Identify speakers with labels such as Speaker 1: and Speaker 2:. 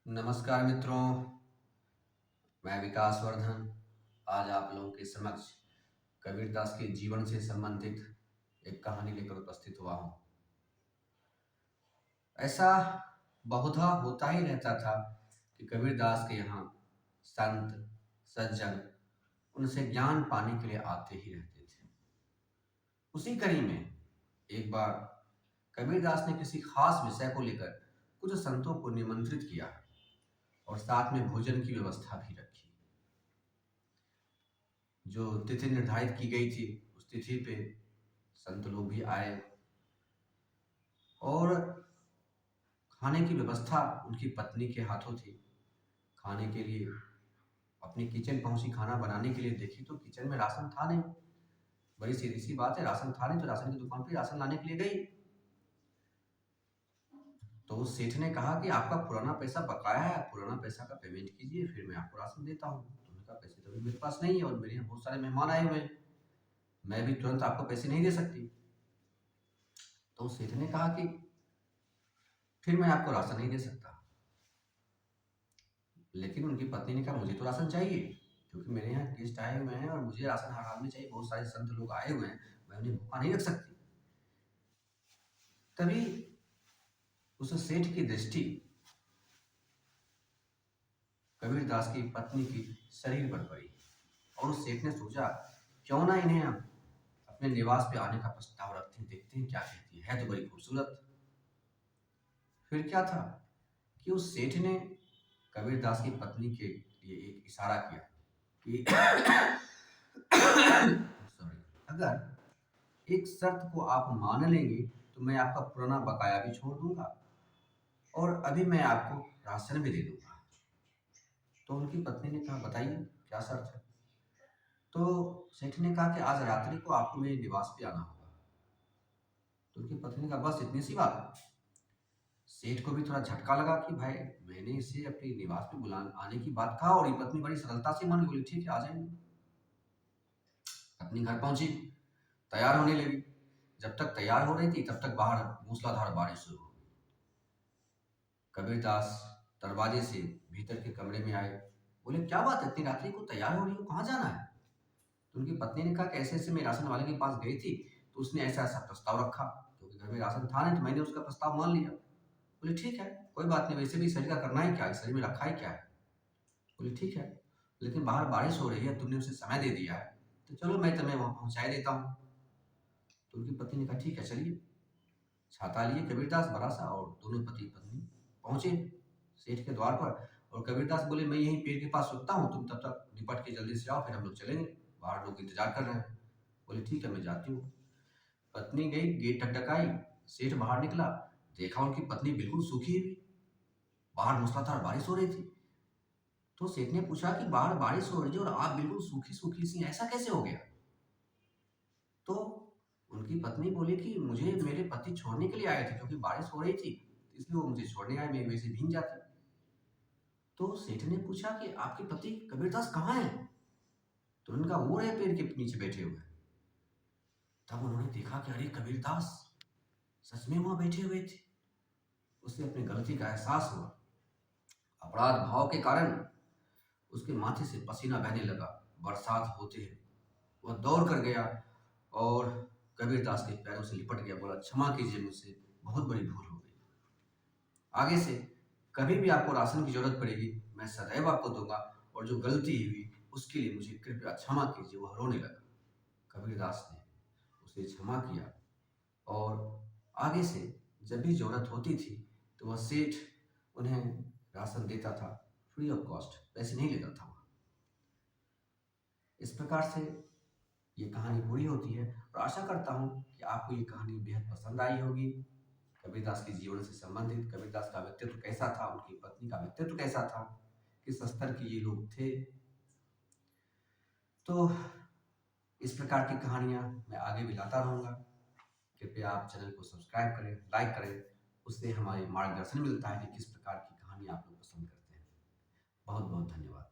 Speaker 1: नमस्कार मित्रों, मैं विकास वर्धन आज आप लोगों के समक्ष कबीरदास के जीवन से संबंधित एक कहानी लेकर उपस्थित हुआ हूँ। ऐसा बहुधा होता ही रहता था कि कबीरदास के यहाँ संत सज्जन उनसे ज्ञान पाने के लिए आते ही रहते थे। उसी कड़ी में एक बार कबीरदास ने किसी खास विषय को लेकर कुछ संतों को निमंत्रित किया और साथ में भोजन की व्यवस्था भी रखी। जो तिथि निर्धारित की गई थी उस तिथि पे संत लोग भी आए और खाने की व्यवस्था उनकी पत्नी के हाथों थी। खाने के लिए अपनी किचन पहुंची, खाना बनाने के लिए देखी तो किचन में राशन था नहीं। बड़ी सीधी सी बात है, राशन था नहीं तो राशन की दुकान पे राशन लाने के लिए गई तो उस सेठ ने कहा कि आपका पुराना पैसा बकाया है, पुराना पैसा का पेमेंट कीजिए, फिर मैं आपको राशन देता हूँ। तो उन्होंने कहा पैसे तो अभी मेरे पास नहीं है और मेरे यहाँ बहुत सारे मेहमान आए हुए हैं, मैं भी तुरंत आपको पैसे नहीं दे सकती। तो उस सेठ ने कहा कि फिर मैं आपको राशन नहीं दे सकता। लेकिन उनकी पत्नी ने कहा मुझे तो राशन चाहिए, क्योंकि मेरे यहाँ गेस्ट आए हुए हैं और मुझे राशन हर हाल में चाहिए, बहुत सारे संत लोग आए हुए हैं, मैं उन्हें भूखा नहीं रख सकती। तभी उस सेठ की दृष्टि कबीरदास की पत्नी की शरीर पर पड़ी और उस सेठ ने सोचा क्यों ना इन्हें हम अपने निवास पे आने का प्रस्ताव रखते हैं, देखते हैं क्या कहती है तो बड़ी खूबसूरत। फिर क्या था कि उस सेठ ने कबीरदास की पत्नी के लिए एक इशारा किया कि सॉरी, अगर एक शर्त को आप मान लेंगे तो मैं आपका पुराना बकाया भी छोड़ दूंगा और अभी मैं आपको राशन भी दे दूंगा। तो उनकी पत्नी ने कहा बताइए क्या शर्त है। तो सेठ ने कहा कि आज रात्रि को आपको मेरे निवास पे आना होगा। तो उनकी पत्नी ने कहा बस इतनी सी बात। सेठ को भी थोड़ा झटका लगा कि भाई मैंने इसे अपने निवास पे बुलाने आने की बात कहा और ये पत्नी बड़ी सरलता से मान गई, बोली ठीक है आ जाएंगे। पत्नी घर पहुंची, तैयार होने लगी। जब तक तैयार हो रही थी तब तक बाहर मूसलाधार बारिश शुरू हो गई। कबीरदास दरवाजे से भीतर के कमरे में आए, बोले क्या बात है इतनी रात्रि को तैयार हो रही हो, कहाँ जाना है। तो उनकी पत्नी ने कहा कि ऐसे ऐसे मैं राशन वाले के पास गई थी तो उसने ऐसा ऐसा प्रस्ताव रखा, क्योंकि घर में राशन था नहीं तो मैंने उसका प्रस्ताव मान लिया। बोले ठीक है कोई बात नहीं, वैसे भी शरीर का करना ही क्या है, शरीर में रखा ही क्या है। बोले ठीक है, लेकिन बाहर बारिश हो रही है, तुमने उसे समय दे दिया है तो चलो मैं तुम्हें वहां पहुंचा देता हूँ। तो उनकी पत्नी ने कहा ठीक है चलिए। छाता लिए कबीरदास बड़ा सा और दोनों पति पत्नी पहुंचे सेठ के द्वार पर। और कबीरदास बोले मैं यहीं पेड़ के पास रुकता हूँ, तुम तब तक निपट के जल्दी से आओ, फिर हम लोग चलेंगे, बाहर लोग इंतजार कर रहे हैं। बोले ठीक है मैं जाती हूँ। पत्नी गई, गेट टकटकाई, सेठ बाहर निकला, देखा उनकी पत्नी बिल्कुल सूखी हुई, बाहर मूसलाधार बारिश हो रही थी। तो सेठ ने पूछा कि बाहर बारिश हो रही है और आप बिल्कुल सूखी सूखी सी, ऐसा कैसे हो गया। तो उनकी पत्नी बोली कि मुझे मेरे पति छोड़ने के लिए आए थे, क्योंकि बारिश हो रही थी इसलिए वो मुझे छोड़ने आए, मैं वैसे भीग जाती। तो सेठ ने पूछा कि आपके पति कबीरदास कहाँ है। तो उनका वो रहे पेड़ के नीचे बैठे हुए। तब उन्होंने देखा कि अरे कबीरदास सच में वहां बैठे हुए थे। उसे अपनी गलती का एहसास हुआ, अपराध भाव के कारण उसके माथे से पसीना बहने लगा। बरसात होते ही वह दौड़ कर गया और कबीरदास के पैरों से लिपट गया, बोला क्षमा कीजिए मुझसे बहुत बड़ी भूल हो गई। आगे से कभी भी आपको राशन की जरूरत पड़ेगी मैं सदैव आपको दूंगा और जो गलती हुई उसके लिए मुझे कृपया क्षमा कीजिए। वह रोने लगा। कबीरदास ने उसे क्षमा किया और आगे से जब भी जरूरत होती थी तो वह सेठ उन्हें राशन देता था, फ्री ऑफ कॉस्ट, पैसे नहीं लेता था। इस प्रकार से ये कहानी पूरी होती है और आशा करता हूँ कि आपको ये कहानी बेहद पसंद आई होगी। कबीरदास के जीवन से संबंधित, कबीरदास का व्यक्तित्व कैसा था, उनकी पत्नी का व्यक्तित्व कैसा था, किस स्तर के ये लोग थे। तो इस प्रकार की कहानियां मैं आगे भी लाता रहूँगा। कृपया आप चैनल को सब्सक्राइब करें, लाइक करें, उससे हमारे मार्गदर्शन मिलता है कि किस प्रकार की कहानी आप लोग पसंद करते हैं। बहुत बहुत धन्यवाद।